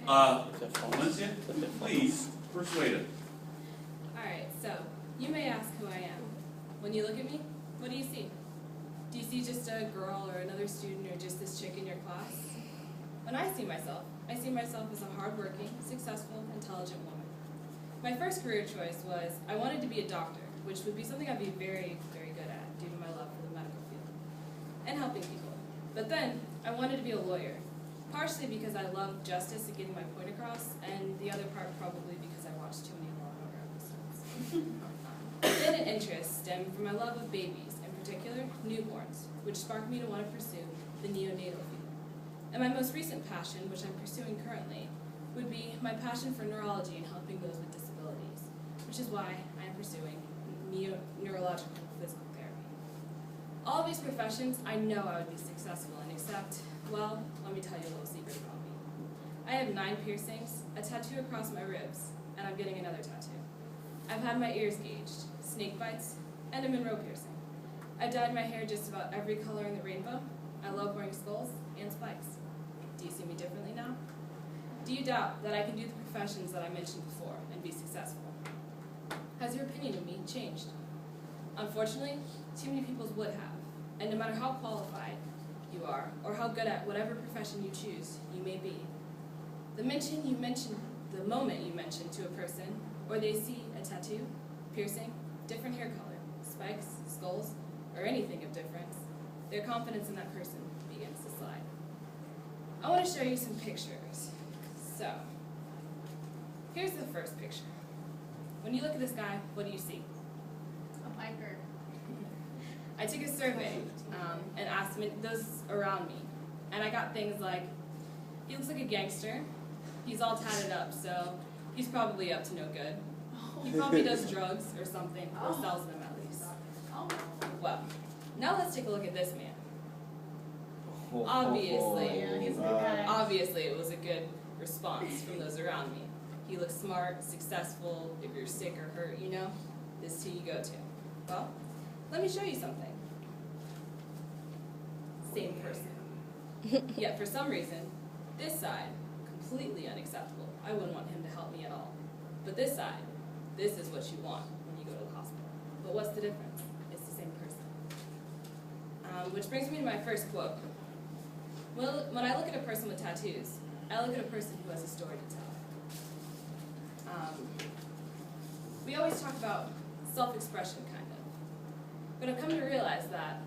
Valencia, please persuade it. Alright, so, you may ask who I am. When you look at me, what do you see? Do you see just a girl or another student or just this chick in your class? When I see myself as a hardworking, successful, intelligent woman. My first career choice was I wanted to be a doctor, which would be something I'd be very, very good at due to my love for the medical field and helping people. But then I wanted to be a lawyer, partially because I love justice and getting my point across, and the other part probably because I watched too many Law & Order episodes. Then an interest stemmed from my love of babies, in particular newborns, which sparked me to want to pursue the neonatal field. And my most recent passion, which I'm pursuing currently, would be my passion for neurology and helping those with disabilities, which is why I am pursuing neurological physical therapy. All of these professions I know I would be successful in, except, well, let me tell you a little secret about me. I have 9 piercings, a tattoo across my ribs, and I'm getting another tattoo. I've had my ears gauged, snake bites, and a Monroe piercing. I've dyed my hair just about every color in the rainbow. I love wearing skulls and spikes. Do you see me differently now? Do you doubt that I can do the professions that I mentioned before and be successful? Has your opinion of me changed? Unfortunately, too many people would have, and no matter how qualified you are, or how good at whatever profession you choose, you may be. The moment you mention to a person, or they see a tattoo, piercing, different hair color, spikes, skulls, or anything of difference, their confidence in that person begins to slide. I want to show you some pictures. So, here's the first picture. When you look at this guy, what do you see? A biker. I took a survey and asked those around me, and I got things like, he looks like a gangster, he's all tatted up, so he's probably up to no good. He probably does drugs or something, or sells them at least. Well, now let's take a look at this man. Obviously, Yeah, he's a good guy. obviously it was a good response from those around me. He looks smart, successful. If you're sick or hurt, you know, this is who you go to. Well, let me show you something. Same person. Yet for some reason, this side, completely unacceptable. I wouldn't want him to help me at all. But this side, this is what you want when you go to the hospital. But what's the difference? It's the same person. Which brings me to my first quote. Well, when I look at a person with tattoos, I look at a person who has a story to tell. We always talk about self-expression, kind of. But I've come to realize that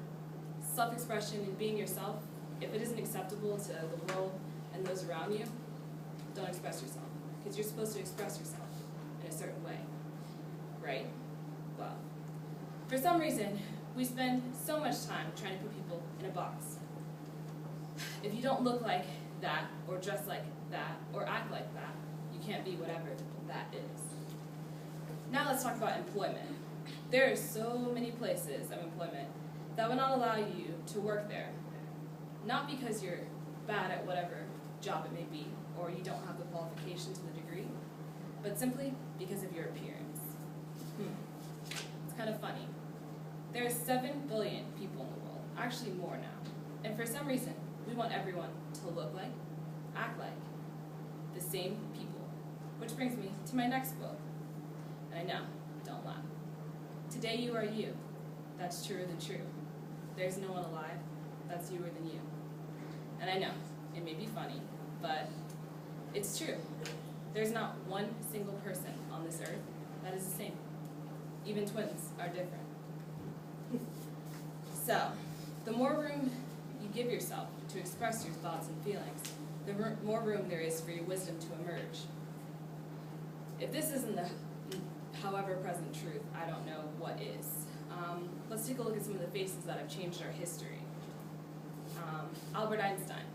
self-expression and being yourself, if it isn't acceptable to the world and those around you, don't express yourself. Because you're supposed to express yourself in a certain way, right? Well, for some reason, we spend so much time trying to put people in a box. If you don't look like that, or dress like that, or act like that, you can't be whatever that is. Now let's talk about employment. There are so many places of employment that will not allow you to work there. Not because you're bad at whatever job it may be, or you don't have the qualifications for the degree, but simply because of your appearance. It's kind of funny. There are 7 billion people in the world, actually more now. And for some reason, we want everyone to look like, act like, the same people. Which brings me to my next quote. And I know, don't laugh. Today you are you. That's truer than true. There's no one alive that's newer than you. And I know, it may be funny, but it's true. There's not one single person on this earth that is the same. Even twins are different. So, the more room you give yourself to express your thoughts and feelings, the more room there is for your wisdom to emerge. If this isn't the however present truth, I don't know what is. Let's take a look at some of the faces that have changed our history. Albert Einstein,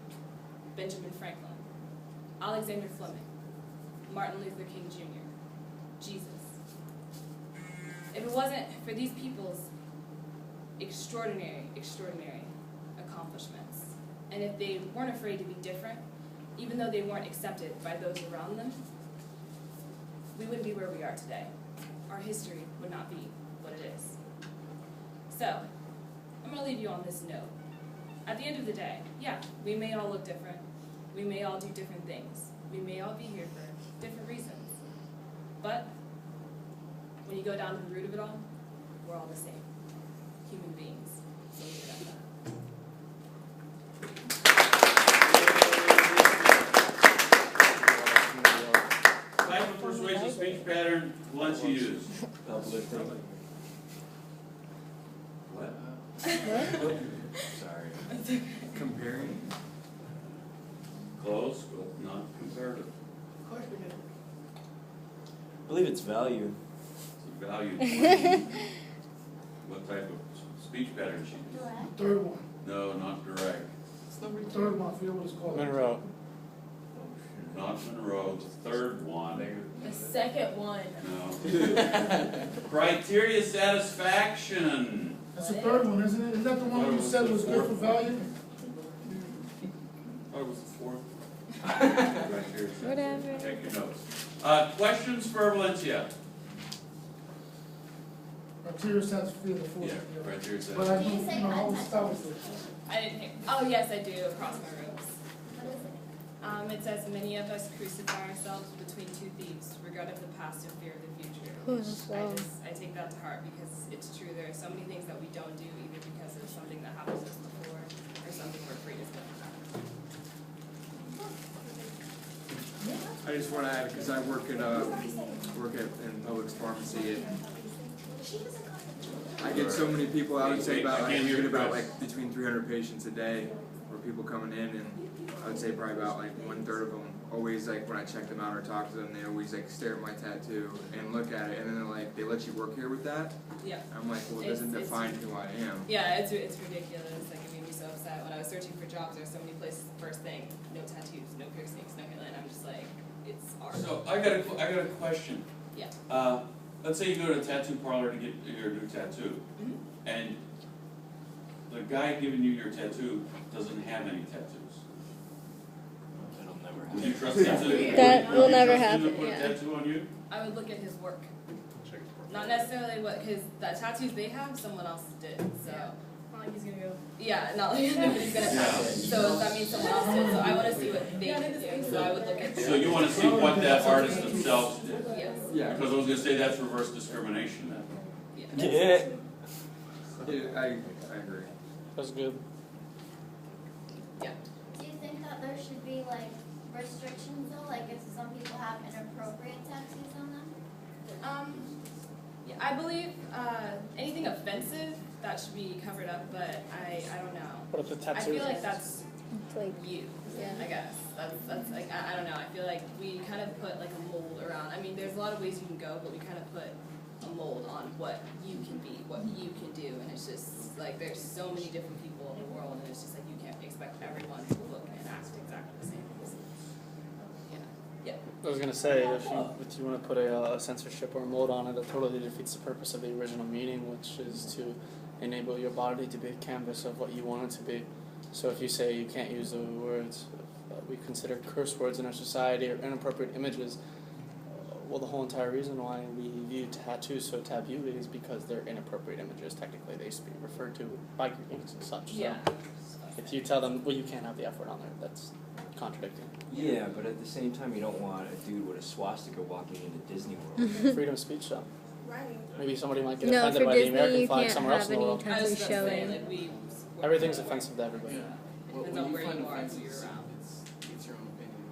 Benjamin Franklin, Alexander Fleming, Martin Luther King Jr., Jesus. If it wasn't for these people's extraordinary accomplishments, and if they weren't afraid to be different, even though they weren't accepted by those around them, we wouldn't be where we are today. Our history would not be what it is. So, I'm going to leave you on this note. At the end of the day, yeah, we may all look different, we may all do different things, We may all be here for different reasons. But when you go down to the root of it all, we're all the same. Human beings. So leave it at that. Type of persuasive speech pattern Valencia used. What? Sorry. Comparing. Close, but not comparative. Of course we do. I believe it's value. It's a value. What type of speech pattern she used? Direct. Third one, No, not direct. third one, I forget what it's called. Monroe. Not Monroe. The third one. The second one. No. Criteria satisfaction. That's the third one, isn't it? Isn't that the one you said was good for value? Oh, it was the fourth. Criteria satisfaction. Whatever. Take your notes. Questions for Valencia? Criteria satisfaction, the fourth. Yeah, criteria But satisfaction. I don't, you know, I always start with it. I didn't hear. Oh, yes, I do, across my rooms. What is it? It says, many of us crucify ourselves between two thieves, regret of the past and fear of the future. Ooh, Which that's long. I take that to heart because it's true. There are so many things that we don't do either because of something that happened to us before or something we're afraid is going to happen. I just want to add, because I work in Publix pharmacy, and I get so many people, I would say about, I can't I hear get you, about Chris. like between 300 patients a day, or people coming in, and I would say probably about like 1/3 of them, always like when I check them out or talk to them, they always like stare at my tattoo and look at it, and then they're like, they let you work here with that? Yeah. I'm like, well, it doesn't It's- define who I am. Yeah, it's ridiculous. Like, it made me so upset. When I was searching for jobs, there were so many places, first thing, no tattoos, no piercings, no hairline. I'm just like, it's art. So I got a question. Yeah. Let's say you go to a tattoo parlor to get your new tattoo, Mhm. and the guy giving you your tattoo doesn't have any tattoos. That'll never Would you happen. trust him to? That would will you never trust him to happen, put a yeah. tattoo on you? I would look at his work. Not necessarily what, because the tattoos they have, someone else did. So, Not like he's gonna go. yeah, not like nobody's gonna touch it. So that means someone else did. So I want to see what they can do. So I would look at. So you want to see what that artist themselves did? Yes. Yeah. Because I was gonna say that's reverse discrimination then. Yeah. Yeah, I agree. That's good. Yeah. Do you think that there should be like restrictions though? Like if some people have inappropriate tattoos on them? Yeah, I believe anything offensive that should be covered up, but I don't know. What if the I tattoo? feel like that's It's like, you. yeah. I guess that's like I don't know. I feel like we kind of put like a mold around. I mean, there's a lot of ways you can go, but we kind of put a mold on what you can be, what you can do, and it's just like there's so many different people in the world, and it's just like you can't expect everyone to look and act exactly the same. Yeah. I was gonna say, if you want to put a censorship or a mold on it, it totally defeats the purpose of the original meaning, which is to enable your body to be a canvas of what you want it to be. So if you say you can't use the words we consider curse words in our society or inappropriate images, well, the whole entire reason why we view tattoos so taboo is because they're inappropriate images. Technically, they used to be referred to by Greeks and such. Yeah. So if you tell them, well, you can't have the F word on there, that's contradicting. Yeah, but at the same time, you don't want a dude with a swastika walking into Disney World. Freedom of speech, though. Right. Maybe somebody might get No, offended for by the Disney, American you flag can't somewhere else have in the any world. I was just gonna say, showing. like we. Everything's offensive to everybody. Yeah. Depends on where you are and who you're around. It's your own opinion.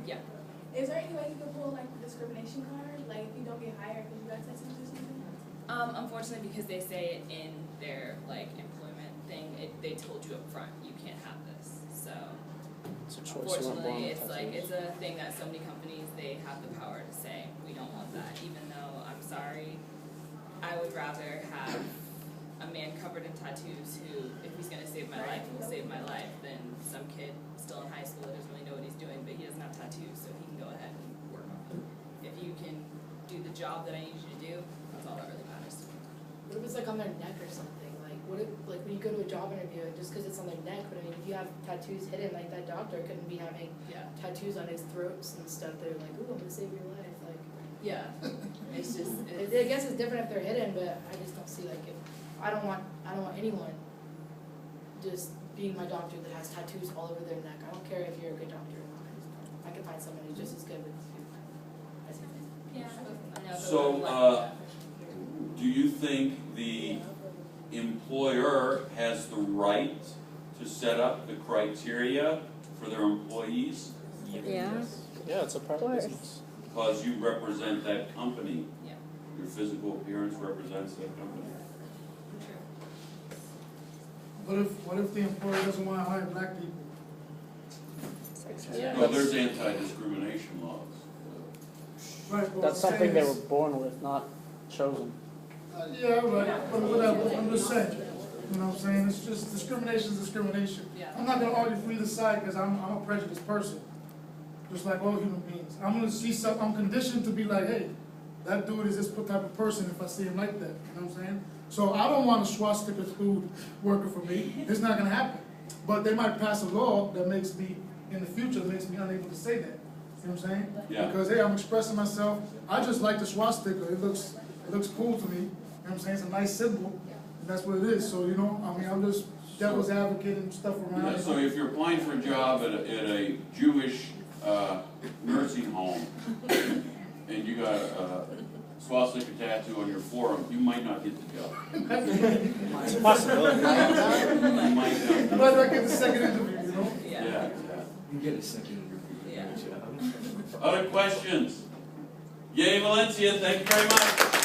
Yeah. Is there any way you could pull like the discrimination card? Like if you don't get hired because you got tattoos or something? Unfortunately, because they say it in their like employment thing, they told you up front you can't have this. So It's a choice. You weren't born unfortunately, with it's like tattoos. it's a thing that so many companies they have the power to say we don't want that. Even though I'm sorry, I would rather have a man covered in tattoos who, if he's gonna save my life, will save my life, than some kid still in high school that doesn't really know what he's doing, but he doesn't have tattoos, so he can go ahead and work on them. If you can do the job that I need you to do, that's all that really matters to me. What if it's like on their neck or something? Like, what if, like, when you go to a job interview, and just because it's on their neck, but I mean, if you have tattoos hidden, like that doctor couldn't be having Yeah. tattoos on his throats and stuff. They're like, ooh, I'm gonna save your life. Like, Yeah. It's just I guess it's different if they're hidden, but I just don't see like if I don't want anyone just being my doctor that has tattoos all over their neck. I don't care if you're a good doctor or not. I can find someone who's just as good with as you. Yeah. I know, but So, we're like- do you think the employer has the right to set up the criteria for their employees? Yeah. Yeah, it's a private course. business. Because you represent that company. Yeah. Your physical appearance represents that company. True. What if the employer doesn't wanna hire black people? Yeah. No, there's anti-discrimination laws. Right, but what That's I'm something saying they is- were born with, not chosen. Yeah, right, but whatever, I'm just saying, you know what I'm saying, it's just, discrimination is discrimination. Yeah. I'm not gonna argue for either side, cause I'm a prejudiced person, just like all human beings. I'm gonna see some, I'm conditioned to be like, hey, that dude is this type of person if I see him like that, you know what I'm saying? So I don't want a swastika dude working for me, it's not gonna happen. But they might pass a law that makes me, in the future, that makes me unable to say that, you know what I'm saying? Yeah. Because, hey, I'm expressing myself, I just like the swastika, it looks cool to me, you know what I'm saying, it's a nice symbol, and that's what it is, so, you know, I mean, I'm just devil's advocate and stuff around. Yeah, so if you're applying for a job at a Jewish nursing home, and you got a swastika tattoo on your forearm, you might not get the job. It's a possibility. You might You not. might not get the second interview, you know? Yeah. You get a second interview. Yeah. Good job. Other questions? Yay, Valencia, thank you very much.